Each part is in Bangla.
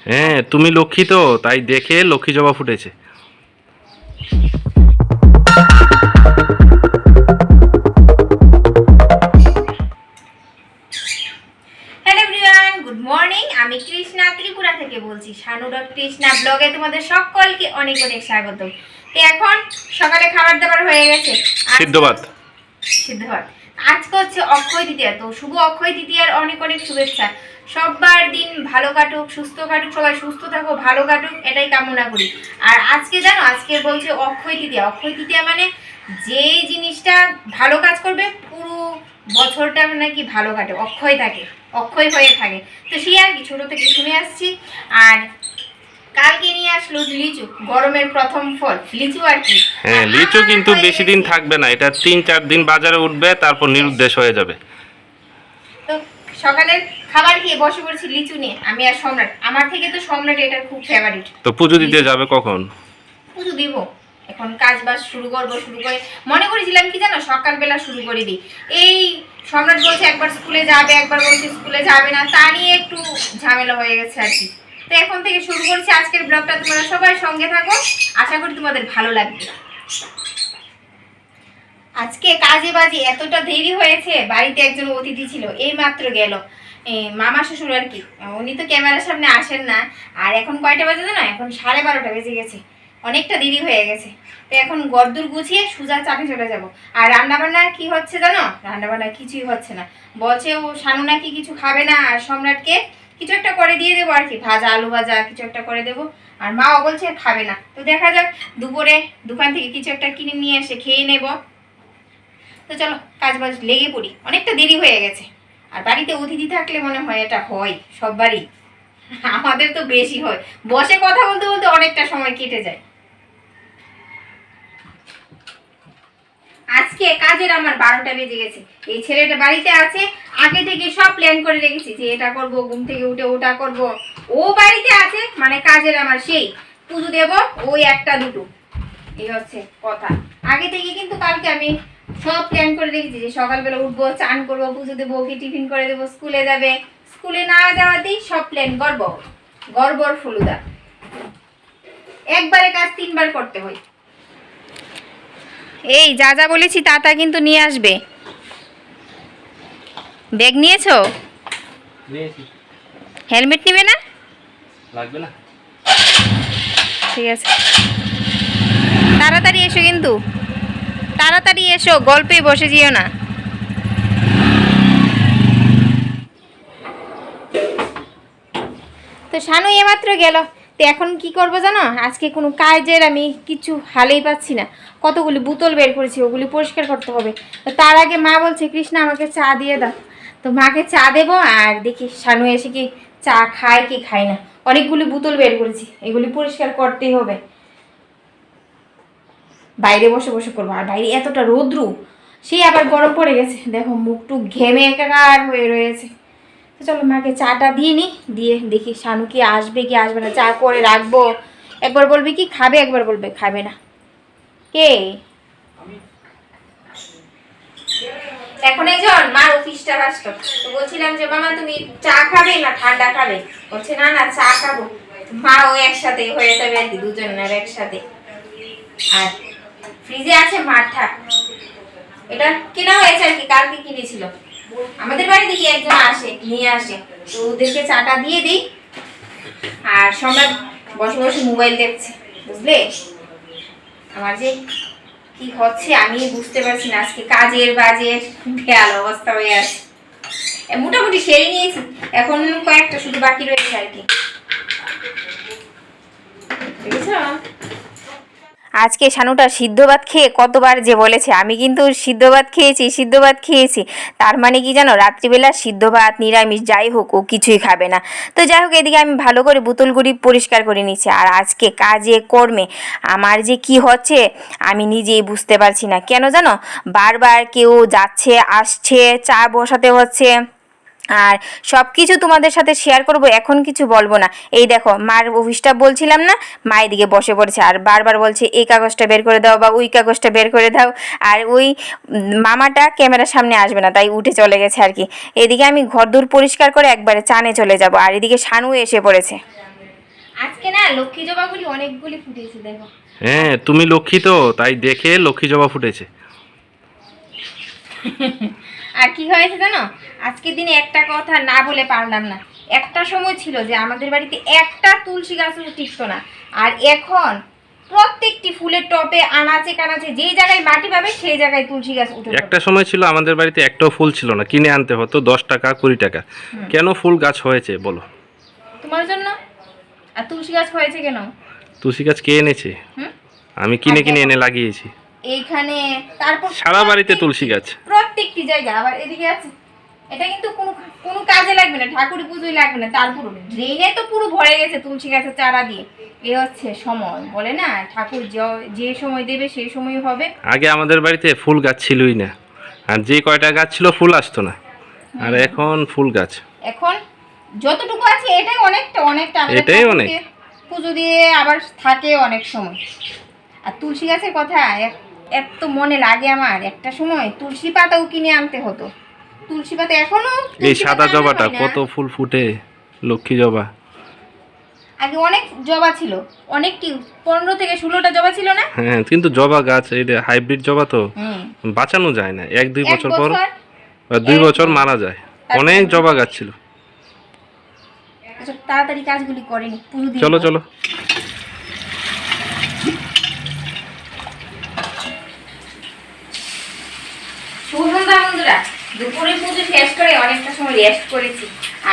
হ্যাঁ, তুমি লক্ষ্মী তো, তাই দেখে লক্ষ্মী জবা ফুটেছে। Hello everyone, good morning. আমি কৃষ্ণা ত্রিপুরা থেকে বলছি। শানুডক কৃষ্ণা ব্লগে তোমাদের সকলকে অনেক অনেক স্বাগত। তো এখন সকালে খাবার দাবার হয়ে গেছে। সিদ্ধ ভাত। সিদ্ধ ভাত। আজকে হচ্ছে অক্ষয় তৃতীয়া, তো শুভ অক্ষয় তৃতীয়ার অনেক অনেক শুভেচ্ছা। সবার দিন ভালো কাটুক, সুস্থ কাটুক, সবাই সুস্থ থাকো, ভালো কাটুক, এটাই কামনা করি। আর আজকে জানো, আজকে বলছে অক্ষয় তৃতীয়া। অক্ষয় তৃতীয়া মানে যেই জিনিসটা ভালো কাজ করবে পুরো বছরটা নাকি ভালো কাটে, অক্ষয় থাকে, অক্ষয় হয়ে থাকে। তো সেই আর কি ছোটো থেকে শুনে আসছি। আর কালকে নিয়ে আসলো লিচু, গরমের প্রথম ফল লিচু আর কি। হ্যাঁ, লিচু কিন্তু বেশি দিন থাকবে না, এটা 3-4 দিন বাজারে উঠবে, তারপর নিরুদ্দেশ হয়ে যাবে। তো সকালের খাবার খেয়ে বসে পড়েছি লিচু নিয়ে, আমি আর সম্রাট। আমার থেকে তো সম্রাট এটা খুব ফেভারিট। তো পুজো দিতে যাবে কখন? পুজো দিব, এখন কাজ বাজ শুরু করবো। শুরু করে মনে করেছিলাম কি জানো, সকালবেলা শুরু করে দিই। এই সম্রাট বলছে একবার স্কুলে যাবে, একবার বলছে স্কুলে যাবে না, তা নিয়ে একটু ঝামেলা হয়ে গেছে আর কি। তো এখন থেকে শুরু করছি আজকের ব্লগটা। তোমরা সবাই সঙ্গে থাকো, আশা করি তোমাদের ভালো লাগবে। আজকে কাজে বাজে এতটা দেরি হয়েছে, বাড়িতে একজন অতিথি ছিল, এই মাত্র গেল, মামা শ্বশুর আর কি। উনি তো ক্যামেরার সামনে আসেন না। আর এখন কয়টা বাজে জানো? এখন 12:30 বেজে গেছে, অনেকটা দেরি হয়ে গেছে। তো এখন গরদুর গুছিয়ে সোজা চাপে চলে যাব। আর রান্নাবান্না কি হচ্ছে জানো? রান্নাবান্না কিছুই হচ্ছে না। বলছে ও শানু নাকি কিছু খাবে না, আর সম্রাটকে কিছু একটা করে দিয়ে দেবো আর কি, ভাজা, আলু ভাজা কিছু একটা করে দেবো। আর মাও বলছে খাবে না। তো দেখা যাক, দুপুরে দোকান থেকে কিছু একটা কিনে নিয়ে এসে খেয়ে নেবো। তো চলো কাজ বাজ লেগে পড়ি, অনেকটা দেরি হয়ে গেছে। আর বাড়িতে অতিথি থাকলে মনে হয় এটা হয় সববারই, আমাদের তো বেশি হয়। বসে কথা বলতে বলতে অনেকটা সময় কেটে যায়। আজকে কাজের আমার 12টা বেজে গেছে। এই ছেলেটা বাড়িতে আছে, আগে থেকে সব প্ল্যান করে রেখেছি যে এটা করব, ঘুম থেকে উঠে ওটা করব। ও বাড়িতে আছে মানে কাজের আমার সেই। পুজো দেব ওই একটা দুটো, এই হচ্ছে কথা। আগে থেকে কিন্তু কালকে আমি সব প্ল্যান করে রেখেছি যে সকালবেলা উঠবো, চান করবো, পুজো দেবো, ওকে টিফিন করে দেবো, স্কুলে যাবে। স্কুলে না যাওয়াতেই সব প্ল্যান গড়বড় ফলুদা। একবারে কাজ 3বার করতে হয়। এই যা যা বলেছি তা তা কিন্তু নিয়ে আসবে। ব্যাগ নিয়েছো? হেলমেট নিবে না? লাগবে না। ঠিক আছে, তাড়াতাড়ি এসো কিন্তু, তাড়াতাড়ি এসো, গল্পে বসে যেও না। তো শানু এমাত্র গেল। তো এখন কি করবো জানো, আজকে কোনো কাজের আমি কিছু হালেই পাচ্ছি না। কতগুলি বোতল বের করেছি, ওগুলি পরিষ্কার করতে হবে। তো তার আগে মা বলছে কৃষ্ণা আমাকে চা দিয়ে দাও। তো মাকে চা দেবো, আর দেখি শানু এসে কি চা খায় কি খায় না। অনেকগুলি বোতল বের করেছি, এগুলি পরিষ্কার করতেই হবে। বাইরে বসে বসে করবো, আর বাইরে এতটা রৌদ্র, সেই আবার গরম পড়ে গেছে, দেখো মুখটু ঘেমে একাকার হয়ে রয়েছে। তো চলো মাকে চাটা দিয়ে নি, দিয়ে দেখি শানু কি আসবে কি আসবে না। চা করে রাখবো, একবার বলবে কি খাবে, একবার বলবে খাবে না। কে এখন একজন মার অফিসটা ব্যস্ত। তো বলছিলাম যে মামা তুমি চা খাবে না ঠান্ডা খাবে? বলছে না না চা খাবো। মা ও একসাথে হয়ে যাবে আর কি, দুজনের একসাথে। আর ফ্রিজে আছে মাঠা, এটা কেনা হয়েছে আর কি, কালকে কিনেছিল। আমাদের বাড়িতে কি একজন আসে নিয়ে আসে, তো ওদেরকে চাটা দিয়ে দিই। আর সম্রাট বসে বসে মোবাইল দেখছে, বুঝলে? আমার যে কি হচ্ছে আমি বুঝতে পারছি না, আজকে কাজের বাজে বেহাল অবস্থা হয়ে আছে। মোটামুটি সেরে নিয়েছি, এখন কয়েকটা শুধু বাকি রয়েছে আর কি, বুঝেছো? আজকে শানুটা সিদ্ধ ভাত খেয়ে কতবার যে বলেছে, আমি কিন্তু সিদ্ধ ভাত খেয়েছি। তার মানে কি জানো, রাত্রিবেলা সিদ্ধ ভাত নিরামিষ যাই হোক ও কিছুই খাবে না। তো যাই হোক, এদিকে আমি ভালো করে বোতলগুলি পরিষ্কার করে নিচ্ছি। আর আজকে কাজে কর্মে আমার যে কি হচ্ছে আমি নিজেই বুঝতে পারছি না। কেন জানো, বারবার কেউ যাচ্ছে আসছে, চা বসাতে হচ্ছে। আর সব কিছু তোমাদের সাথে শেয়ার করব, এখন কিছু বলবো না। এই দেখো মার অফিসটা বলছিলাম না, মা এদিকে বসে পড়েছে আর বারবার বলছে এই কাগজটা বের করে দাও বা ওই কাগজটা বের করে দাও। আর ওই মামাটা ক্যামেরার সামনে আসবে না, তাই উঠে চলে গেছে আর কি। এদিকে আমি ঘরদোর পরিষ্কার করে একবারে চানে চলে যাব, আর এদিকে শানু এসে পড়েছে। আজকে না লক্ষ্মী জবাগুলি অনেকগুলি ফুটেছে দেখো। হ্যাঁ তুমি লক্ষ্মী তো, তাই দেখে লক্ষ্মী জবা ফুটেছে। আর কি হয়েছে জানো, আজকের দিনে একটা কথা না বলে পারলাম না। একটা সময় ছিল যে আমাদের বাড়িতে একটা তুলসী গাছও টিকতো না, আর এখন প্রত্যেকটি ফুলের টবে আনাচে কানাচে যেই জায়গায় মাটি পাবে সেই জায়গায় তুলসী গাছ উঠে একটা সময় ছিল আমাদের বাড়িতে একটাও ফুল ছিল না, কিনে আনতে হতো 10 টাকা 20 টাকা। কেন ফুল গাছ হয়েছে বলো? তোমার জন্য। আর তুলসী গাছ হয়েছে কেন? তুলসী গাছ কে এনেছে? আমি কিনে কিনে এনে লাগিয়েছি এইখানে। তারপর সারা বাড়িতে তুলসী গাছ, প্রত্যেকটি জায়গা। আবার এদিকে আছে, এটা কিন্তু কোনো কাজে লাগবে না, ঠাকুর পুজোয় লাগবে না। তারপর ড্রেনে তো পুরো ভরে গেছে তুলসী গাছের চারা দিয়ে। এ হচ্ছে সময়, বলে না ঠাকুর যে সময় দেবে সেই সময় হবে। আগে আমাদের বাড়িতে ফুল গাছ ছিলই না, আর যে কয়টা গাছ ছিল ফুল আসতো না, আর এখন ফুল গাছ। এখন যতটুকু আছে এটাই অনেকটা এটাই অনেক। পুজো দিয়ে আবার থাকে অনেক সময়। আর তুলসী গাছের কথা এত মনে লাগে আমার, একটা সময় তুলসী পাতাও কিনে আনতে হতো। তুলসী পাতা এখনো, এই সাদা জবাটা কত ফুল ফুটে, লক্ষ্মী জবা। আগে অনেক জবা ছিল, অনেকটি 15 থেকে 16টা জবা ছিল না? হ্যাঁ কিন্তু জবা গাছ এটা হাইব্রিড জবা তো, বাঁচানো যায় না। 1-2 বছর পর বা 2 বছর মারা যায়। অনেক জবা গাছ ছিল। তাড়াতাড়ি কাজগুলি করেনি, পুরো দিন। চলো চলো। বন্ধুরা, দুপুরে পুজো শেষ করে অনেকটা সময় রেস্ট করেছি,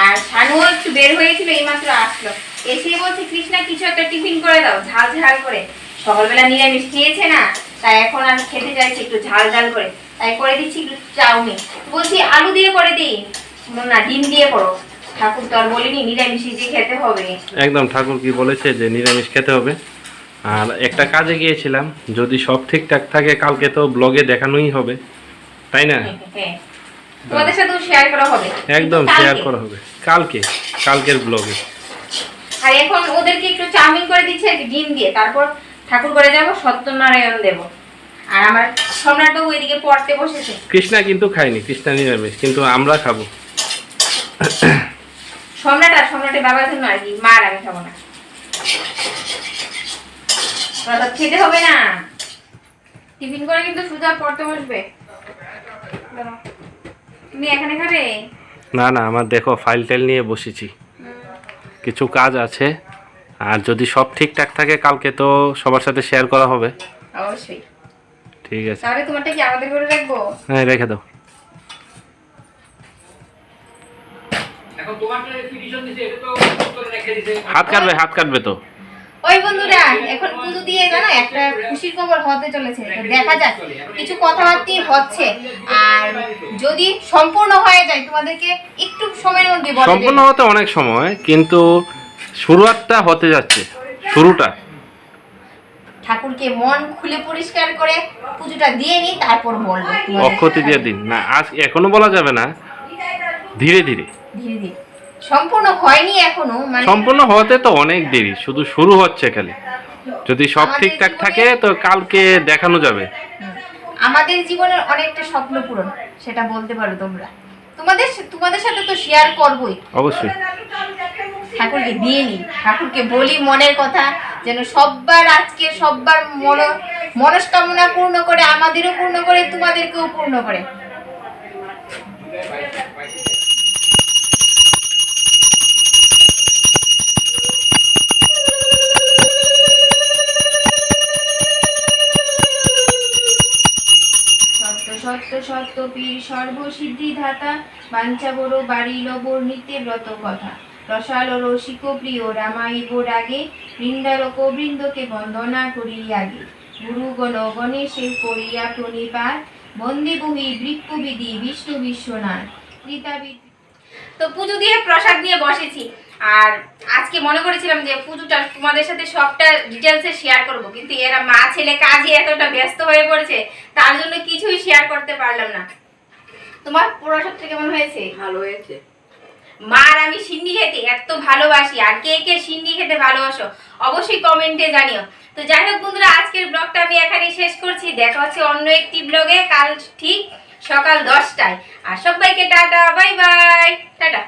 আর শানুও একটু বের হয়েছিল, এইমাত্র আসলো। এসে বলছে কৃষ্ণা কিছু একটা টিফিন করে দাও ঝাল ঝাল করে। সকালবেলা নিরামিষ খেয়েছে না, তাই এখন আর খেতে চাইছে একটু ঝাল ঝাল করে, তাই করে দিচ্ছি একটু চাউমিন। বলছি আলু দিয়ে করে দিই না ডিম দিয়ে করো, ঠাকুর তো আর বলিনি নিরামিষই যে খেতে হবে। একদম, ঠাকুর কি বলেছে যে নিরামিষ খেতে হবে। আর একটা কাজে গিয়েছিলাম, যদি সব ঠিকঠাক থাকে কালকে তো ব্লগে দেখানোই হবে, তাই না? হ্যাঁ, তোমাদের সাথেও শেয়ার করা হবে। একদম শেয়ার করা হবে কালকের ব্লগে। আর এখন ওদেরকে একটু চাউমিন করে দিচ্ছি আর কি ডিম দিয়ে, তারপর ঠাকুর করে যাব, সত্যনারায়ণ দেব। আর আমার সম্রাটবাবু এদিকে পড়তে বসেছে। কৃষ্ণা কিন্তু খায়নি, কৃষ্ণা নিরামিষ, কিন্তু আমরা খাবো। সম্রাটের বাবার জন্য আর কি, মার আমি খাবো না। প্রসাদ খেতে হবে না, টিফিন করে কিন্তু সুজা পড়তে বসবে। তুমি এখানে খাবে? না না, আমার দেখো ফাইল টাইল নিয়ে বসেছি, কিছু কাজ আছে। আর যদি সব ঠিকঠাক থাকে কালকে তো সবার সাথে শেয়ার করা হবে। অবশ্যই। ঠিক আছে, তাহলে তোমারটা কি আমাদের ঘরে রাখবো? হ্যাঁ রেখে দাও। হাত কাটবে তো। ওই বন্ধুরা, এখন পুজো দিয়ে জানো একটা খুশির খবর হতে চলেছে, তো দেখা যাক। কিছু কথাবার্তা হচ্ছে, আর যদি সম্পূর্ণ হয়ে যায় তোমাদেরকে একটু সময়ের মধ্যে বলে দেব। সম্পূর্ণ হতে অনেক সময়, কিন্তু শুরুটা হতে যাচ্ছে, শুরুটা। ঠাকুরকে মন খুলে পরিষ্কার করে পুজোটা দিয়ে নি, তারপর বলবো। অক্ষতি দিয়ে দিন না, আজ এখনো বলা যাবে না, ধীরে ধীরে। সম্পূর্ণ হয়নি এখনো, মানে সম্পূর্ণ হতে তো অনেক দেরি, শুধু শুরু হচ্ছে খালি। যদি সব ঠিকঠাক থাকে তো কালকে দেখানো যাবে। আমাদের জীবনের অনেকটা স্বপ্ন পূরণ, সেটা বলতে পারো তোমরা। তোমাদের সাথে তো শেয়ার করবোই অবশ্যই। ঠাকুরকে দিয়ে নি, ঠাকুরকে বলি মনের কথা, যেন সব্বার মনস্কামনা পূর্ণ করে, আমাদেরও পূর্ণ করে, তোমাদেরকেও পূর্ণ করে। সত্য পীর সর্বসিদ্ধি ধাতা, বাঞ্ছা বড় বাড়িল বর্ণিতে ব্রত কথা। রসালো রসিক প্রিয় রামাইব রাগে, বৃন্দারক বৃন্দকে বন্দনা করি আগে। গুরুগণ গণেশে করিয়া প্রণিপাত, বন্দে বহি বৃক্ষবিধি বিষ্ণু বিশ্বনাথ। তো পুজো দিয়ে প্রসাদ দিয়ে বসেছি, আর আজকে মনে করেছিলাম যে পুজোটা তোমাদের সাথে সবটা ডিটেলসে শেয়ার করব, কিন্তু এরা মা ছেলে কাজে এতটা ব্যস্ত হয়ে পড়েছে, তার জন্য কিছুই শেয়ার করতে পারলাম না। তোমার প্রসাদটা কেমন হয়েছে? ভালো হয়েছে। মার আমি সিন্নি খেতে এত ভালোবাসি, আর কে কে সিন্নি খেতে ভালোবাসো অবশ্যই কমেন্টে জানিও। তো যাই হোক বন্ধুরা, আজকের ব্লগটা আমি এখানেই শেষ করছি। দেখা হচ্ছে অন্য একটি ব্লগে কাল ঠিক সকাল 10টায়। আর সবাইকে টাটা, বাই বাই, টাটা।